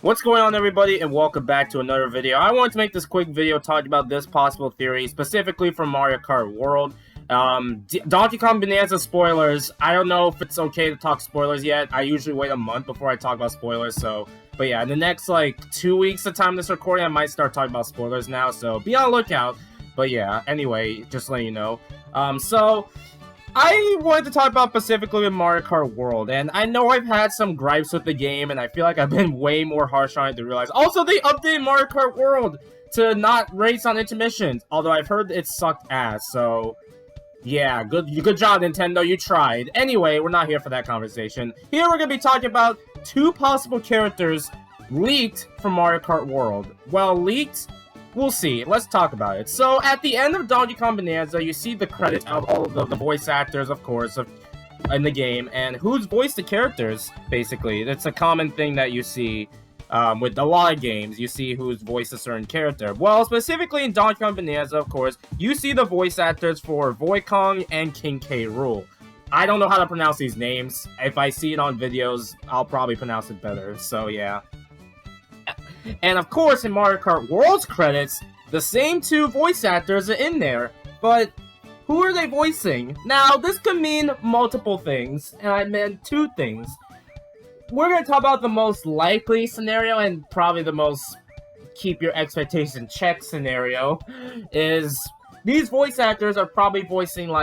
What's going on, everybody, and welcome back to another video. I wanted to make this quick video talking about this possible theory, specifically from Mario Kart World. Donkey Kong Bonanza spoilers. I don't know if it's okay to talk spoilers yet. I usually wait a month before I talk about spoilers, but yeah, in the next, 2 weeks of time this recording, I might start talking about spoilers now, so be on the lookout. But yeah, anyway, just letting you know. So I wanted to talk about specifically with Mario Kart World, and I know I've had some gripes with the game, and I feel like I've been way more harsh on it to realize. Also, they updated Mario Kart World to not race on intermissions, although I've heard it sucked ass, so yeah, good job, Nintendo, you tried. Anyway, we're not here for that conversation. Here we're going to be talking about two possible characters leaked from Mario Kart World. Well, leaked? We'll see. Let's talk about it. So, at the end of Donkey Kong Bonanza, you see the credits of all of the voice actors, of course, in the game, and who's voiced the characters, basically. That's a common thing that you see with a lot of games. You see who's voiced a certain character. Well, specifically in Donkey Kong Bonanza, of course, you see the voice actors for Void Kong and King K. Rool. I don't know how to pronounce these names. If I see it on videos, I'll probably pronounce it better, so yeah. And of course, in Mario Kart World's credits, the same two voice actors are in there, but who are they voicing? Now, this could mean multiple things, and I meant two things. We're going to talk about the most likely scenario, and probably the most keep your expectations checked scenario, is these voice actors are probably voicing,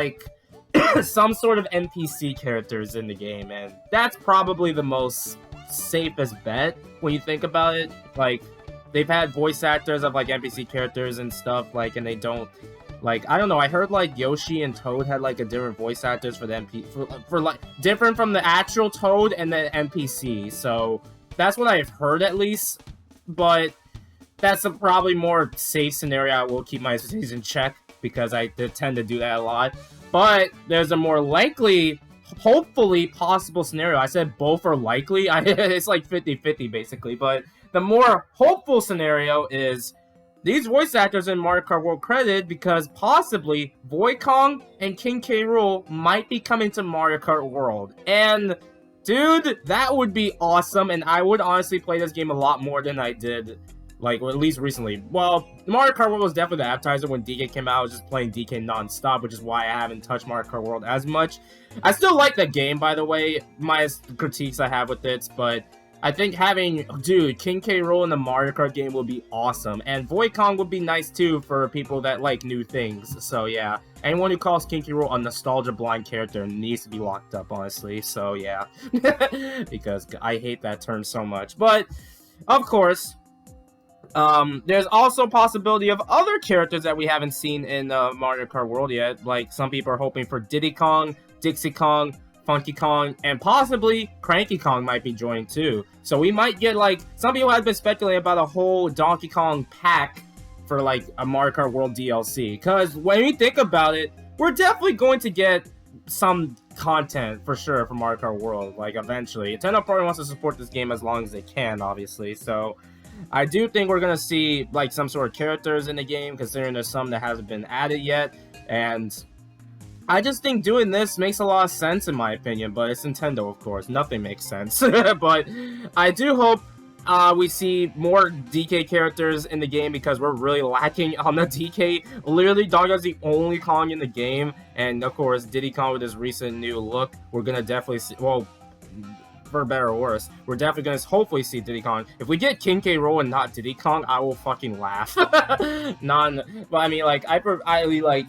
some sort of NPC characters in the game, and that's probably the most safest bet when you think about it. They've had voice actors of NPC characters and stuff, and they don't I don't know, I heard Yoshi and Toad had a different voice actors for the for different from the actual Toad and the NPC, so that's what I've heard at least. But that's a probably more safe scenario. I will keep my expectations in check because I tend to do that a lot. But there's a more likely, hopefully possible scenario. I said both are likely. It's 50-50 basically, but the more hopeful scenario is these voice actors in Mario Kart World credited because possibly Void Kong and King K. Rool might be coming to Mario Kart World. And dude, that would be awesome, and I would honestly play this game a lot more than I did, or at least recently. Well, Mario Kart World was definitely the appetizer. When DK came out, I was just playing DK non-stop, which is why I haven't touched Mario Kart World as much. I still like the game, by the way, minus the critiques I have with it, but I think having, King K. Rool in the Mario Kart game would be awesome. And Void Kong would be nice, too, for people that like new things. So, yeah. Anyone who calls King K. Rool a nostalgia-blind character needs to be locked up, honestly. So, yeah. Because I hate that term so much. But, of course, there's also possibility of other characters that we haven't seen in Mario Kart World yet. Some people are hoping for Diddy Kong, Dixie Kong, Funky Kong, and possibly Cranky Kong might be joined too. So we might get some people have been speculating about a whole Donkey Kong pack for a Mario Kart World DLC. Because when you think about it, we're definitely going to get some content for sure from Mario Kart World, eventually. Nintendo probably wants to support this game as long as they can, obviously. So I do think we're gonna see some sort of characters in the game, considering there's some that hasn't been added yet, and I just think doing this makes a lot of sense in my opinion, but it's Nintendo, of course. Nothing makes sense. But I do hope we see more DK characters in the game because we're really lacking on the DK. Literally, Donkey Kong's the only Kong in the game, and of course, Diddy Kong with his recent new look. We're gonna definitely see, well, for better or worse, we're definitely gonna hopefully see Diddy Kong. If we get King K. Rool and not Diddy Kong, I will fucking laugh. But I mean,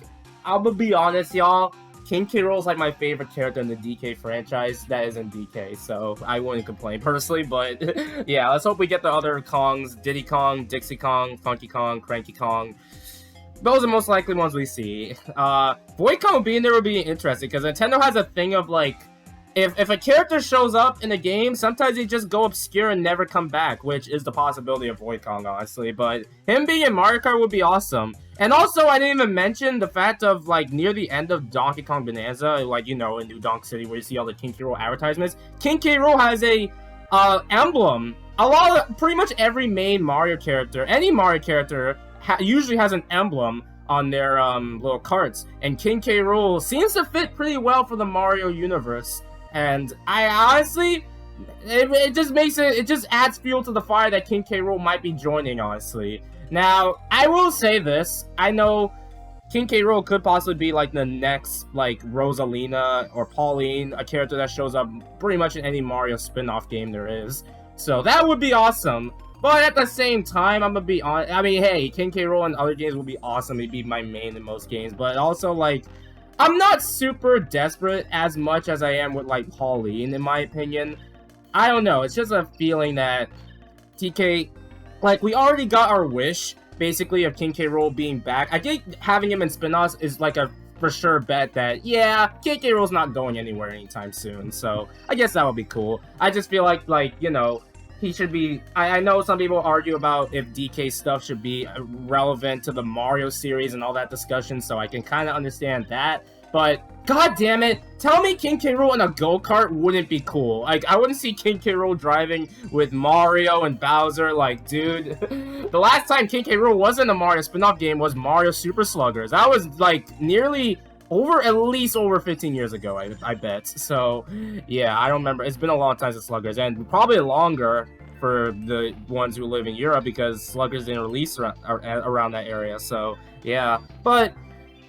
I'm gonna be honest, y'all. King K. Rool is my favorite character in the DK franchise that isn't DK, so I wouldn't complain personally. But yeah, let's hope we get the other Kongs: Diddy Kong, Dixie Kong, Funky Kong, Cranky Kong. Those are most likely ones we see. Void Kong being there would be interesting because Nintendo has a thing of if a character shows up in a game, sometimes they just go obscure and never come back, which is the possibility of Void Kong, honestly. But him being in Mario Kart would be awesome. And also, I didn't even mention the fact of, near the end of Donkey Kong Bonanza, in New Donk City, where you see all the King K. Rool advertisements, King K. Rool has a emblem. Pretty much every main Mario character, any Mario character, usually has an emblem on their little carts. And King K. Rool seems to fit pretty well for the Mario universe. And I honestly, it just makes it just adds fuel to the fire that King K. Rool might be joining, honestly. Now, I will say this. I know King K. Rool could possibly be like the next like Rosalina or Pauline, a character that shows up pretty much in any Mario spin-off game there is. So that would be awesome. But at the same time, I'm gonna be on. I mean, hey, King K. Rool in other games will be awesome. He'd be my main in most games. But also, like, I'm not super desperate as much as I am with like Pauline, in my opinion. I don't know. It's just a feeling that TK, like, we already got our wish, basically, of King K. Rool being back. I think having him in spin-offs is like a for sure bet that, yeah, King K. Rool's not going anywhere anytime soon. So I guess that would be cool. I just feel like, you know, he should be. I know some people argue about if DK stuff should be relevant to the Mario series and all that discussion, so I can kind of understand that. But god damn it, tell me King K. Rool in a go-kart wouldn't be cool. Like, I wouldn't see King K. Rool driving with Mario and Bowser. Like, dude, the last time King K. Rool was in a Mario spin-off game was Mario Super Sluggers. That was like nearly at least over 15 years ago, I bet. So, yeah, I don't remember. It's been a long time since Sluggers, and probably longer for the ones who live in Europe because Sluggers didn't release around that area. So, yeah. But,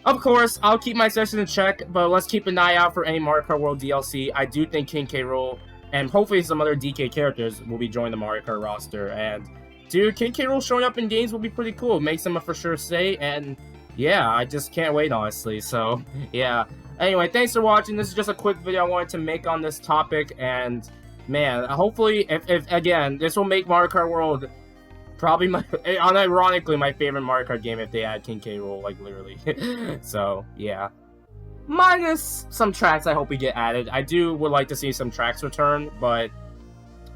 of course, I'll keep my session in check, but let's keep an eye out for any Mario Kart World DLC. I do think King K. Rool and hopefully some other DK characters will be joining the Mario Kart roster. And, dude, King K. Rool showing up in games will be pretty cool. It makes him a for sure say, and yeah, I just can't wait, honestly. So, yeah. Anyway, thanks for watching. This is just a quick video I wanted to make on this topic, and man, hopefully, if again, this will make Mario Kart World probably unironically my favorite Mario Kart game if they add King K. Rool, like, literally. So, yeah. Minus some tracks I hope we get added. I would like to see some tracks return, but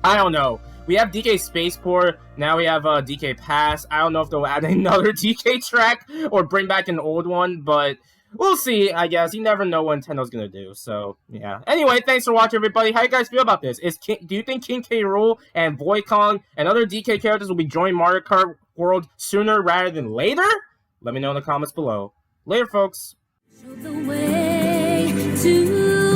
I don't know. We have DK Spaceport, now we have DK Pass. I don't know if they'll add another DK track or bring back an old one, but we'll see, I guess. You never know what Nintendo's gonna do, so, yeah. Anyway, thanks for watching, everybody. How you guys feel about this? Do you think King K. Rool and Boy Kong and other DK characters will be joining Mario Kart World sooner rather than later? Let me know in the comments below. Later, folks. Show the way to